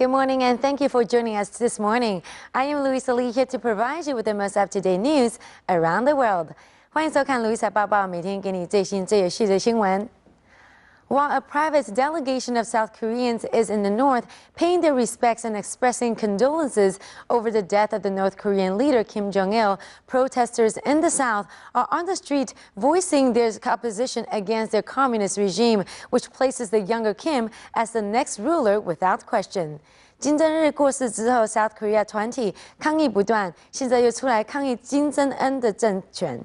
Good morning and thank you for joining us this morning. I am Louisa here to provide you with the most up-to-date news around the world. 欢迎收看 Louisa 报报，每天给你最新最有趣的新闻。While a private delegation of South Koreans is in the north, paying their respects and expressing condolences over the death of the North Korean leader Kim Jong-il, protesters in the south are on the street voicing their opposition against their communist regime, which places the younger Kim as the next ruler without question. 金正日过世之后 ，South Korea 团体抗议不断，现在又出来抗议金正恩的政权。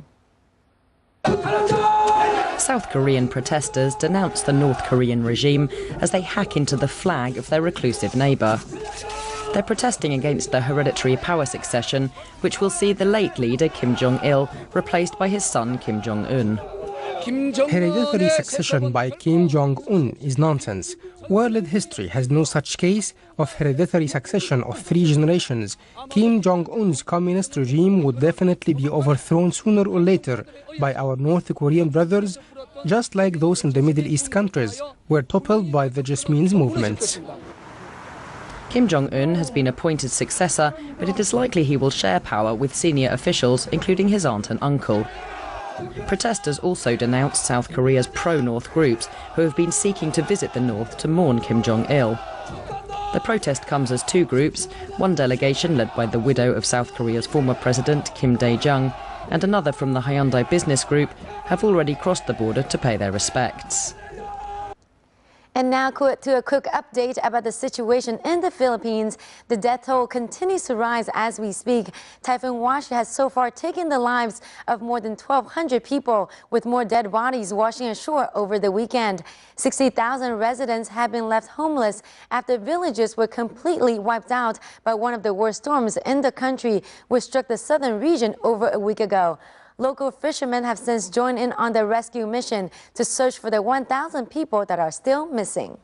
South Korean protesters denounce the North Korean regime as they hack into the flag of their reclusive neighbour. They're protesting against the hereditary power succession, which will see the late leader Kim Jong-il replaced by his son Kim Jong-un. Hereditary succession by Kim Jong-un is nonsense. World history has no such case of hereditary succession of 3 generations. Kim Jong-un's communist regime would definitely be overthrown sooner or later by our North Korean brothers, just like those in the Middle East countries were toppled by the Jasmine's movements. Kim Jong-un has been appointed successor, but it is likely he will share power with senior officials, including his aunt and uncle. Protesters also denounced South Korea's pro-North groups who have been seeking to visit the North to mourn Kim Jong-il. The protest comes as 2 groups, one delegation led by the widow of South Korea's former president Kim Dae-jung and another from the Hyundai business group, have already crossed the border to pay their respects. And now to a quick update about the situation in the Philippines. The death toll continues to rise as we speak. Typhoon Washi has so far taken the lives of more than 1,200 people, with more dead bodies washing ashore over the weekend. 60,000 residents have been left homeless after villages were completely wiped out by one of the worst storms in the country, which struck the southern region over a week ago. Local fishermen have since joined in on the rescue mission to search for the 1,000 people that are still missing.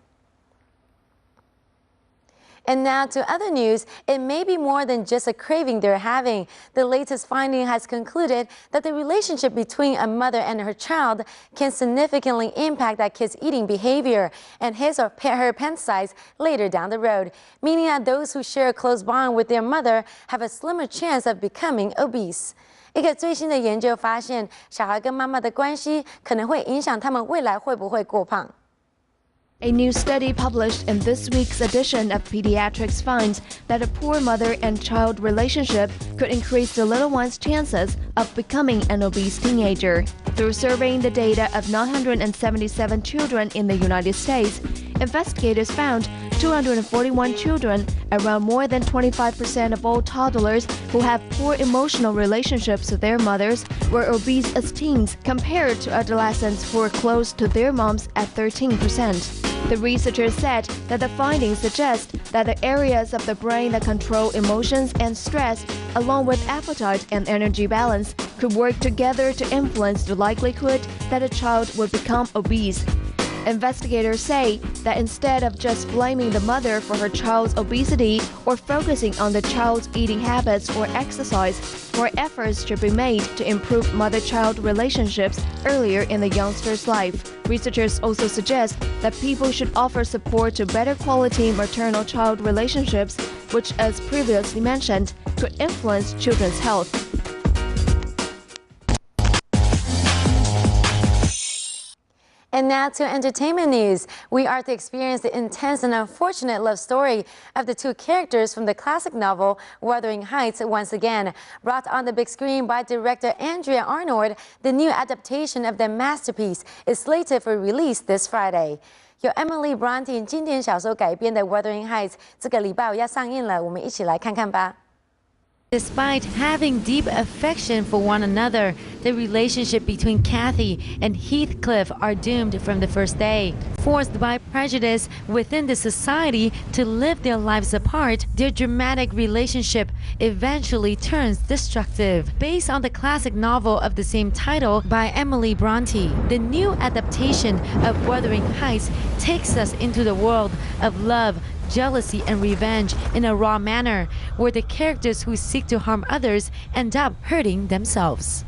And now to other news, it may be more than just a craving they're having. The latest finding has concluded that the relationship between a mother and her child can significantly impact that kid's eating behavior and his or her pen size later down the road, meaning that those who share a close bond with their mother have a slimmer chance of becoming obese. 一个最新的研究发现，小孩跟妈妈的关系可能会影响他们未来会不会过胖。 A new study published in this week's edition of Pediatrics finds that a poor mother and child relationship could increase the little one's chances of becoming an obese teenager. Through surveying the data of 977 children in the United States, investigators found 241 children, around more than 25% of all toddlers who have poor emotional relationships with their mothers, were obese as teens, compared to adolescents who were close to their moms at 13%. The researchers said that the findings suggest that the areas of the brain that control emotions and stress, along with appetite and energy balance, could work together to influence the likelihood that a child would become obese. Investigators say that instead of just blaming the mother for her child's obesity or focusing on the child's eating habits or exercise, more efforts should be made to improve mother-child relationships earlier in the youngster's life. Researchers also suggest that people should offer support to better quality maternal-child relationships, which, as previously mentioned, could influence children's health. And now to entertainment news. We are to experience the intense and unfortunate love story of the 2 characters from the classic novel Wuthering Heights once again. Brought on the big screen by director Andrea Arnold, the new adaptation of their masterpiece is slated for release this Friday. 由 Emily Bronte 经典小说改编的 Wuthering Heights 这个礼拜要上映了，我们一起来看看吧。 Despite having deep affection for one another, the relationship between Kathy and Heathcliff are doomed from the first day. Forced by prejudice within the society to live their lives apart, their dramatic relationship eventually turns destructive. Based on the classic novel of the same title by Emily Bronte, the new adaptation of Wuthering Heights takes us into the world of love, jealousy and revenge in a raw manner, where the characters who seek to harm others end up hurting themselves.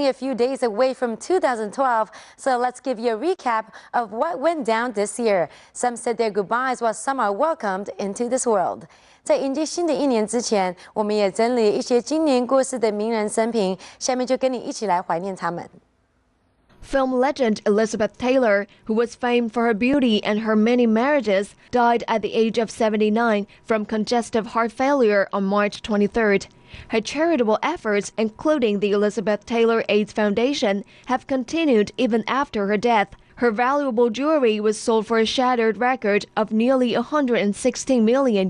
a few days away from 2012, so let's give you a recap of what went down this year. Some said their goodbyes while some are welcomed into this world. 在迎接新的一年之前，我们也整理一些今年过世的名人生平，下面就跟你一起来怀念他们。 Film legend Elizabeth Taylor, who was famed for her beauty and her many marriages, died at the age of 79 from congestive heart failure on March 23rd. Her charitable efforts, including the Elizabeth Taylor AIDS Foundation, have continued even after her death. Her valuable jewelry was sold for a shattered record of nearly $116 million,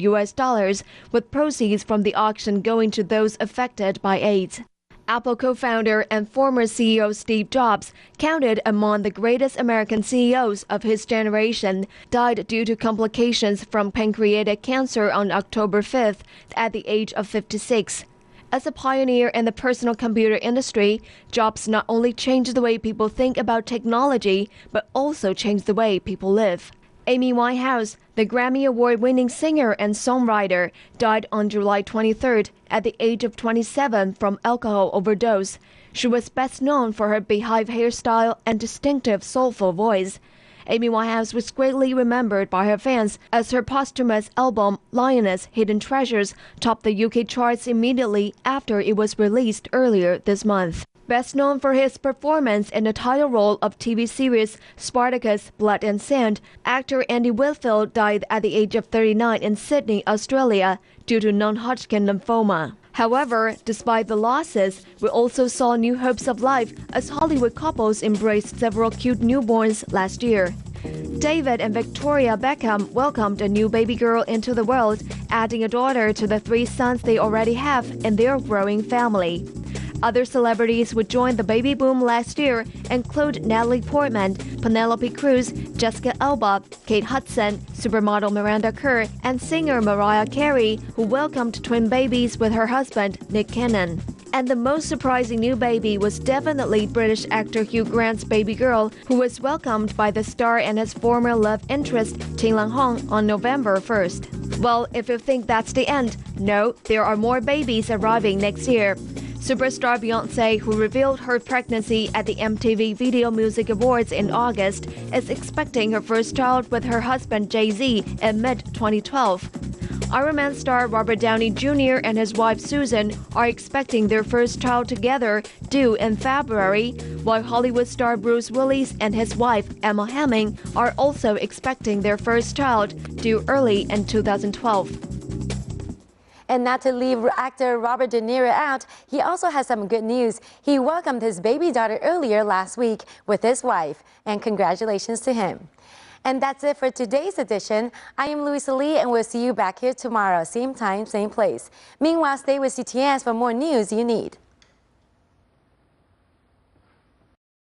with proceeds from the auction going to those affected by AIDS. Apple co-founder and former CEO Steve Jobs, counted among the greatest American CEOs of his generation, died due to complications from pancreatic cancer on October 5th at the age of 56. As a pioneer in the personal computer industry, Jobs not only changed the way people think about technology, but also changed the way people live. Amy Winehouse, the Grammy Award-winning singer and songwriter, died on July 23rd at the age of 27 from alcohol overdose. She was best known for her beehive hairstyle and distinctive soulful voice. Amy Winehouse was greatly remembered by her fans as her posthumous album Lioness Hidden Treasures topped the UK charts immediately after it was released earlier this month. Best known for his performance in the title role of TV series Spartacus, Blood and Sand, actor Andy Whitfield died at the age of 39 in Sydney, Australia, due to non-Hodgkin lymphoma. However, despite the losses, we also saw new hopes of life as Hollywood couples embraced several cute newborns last year. David and Victoria Beckham welcomed a new baby girl into the world, adding a daughter to the 3 sons they already have in their growing family. Other celebrities who joined the baby boom last year include Natalie Portman, Penelope Cruz, Jessica Alba, Kate Hudson, supermodel Miranda Kerr, and singer Mariah Carey, who welcomed twin babies with her husband, Nick Cannon. And the most surprising new baby was definitely British actor Hugh Grant's baby girl, who was welcomed by the star and his former love interest, Ting Lang Hong, on November 1st. Well, if you think that's the end, no, there are more babies arriving next year. Superstar Beyoncé, who revealed her pregnancy at the MTV Video Music Awards in August, is expecting her first child with her husband Jay-Z in mid-2012. Iron Man star Robert Downey Jr. and his wife Susan are expecting their first child together, due in February, while Hollywood star Bruce Willis and his wife Emma Hemming are also expecting their first child, due early in 2012. And not to leave actor Robert De Niro out, he also has some good news. He welcomed his baby daughter earlier last week with his wife, and congratulations to him. And that's it for today's edition. I am Louisa Lee, and we'll see you back here tomorrow, same time, same place. Meanwhile, stay with CTS for more news you need.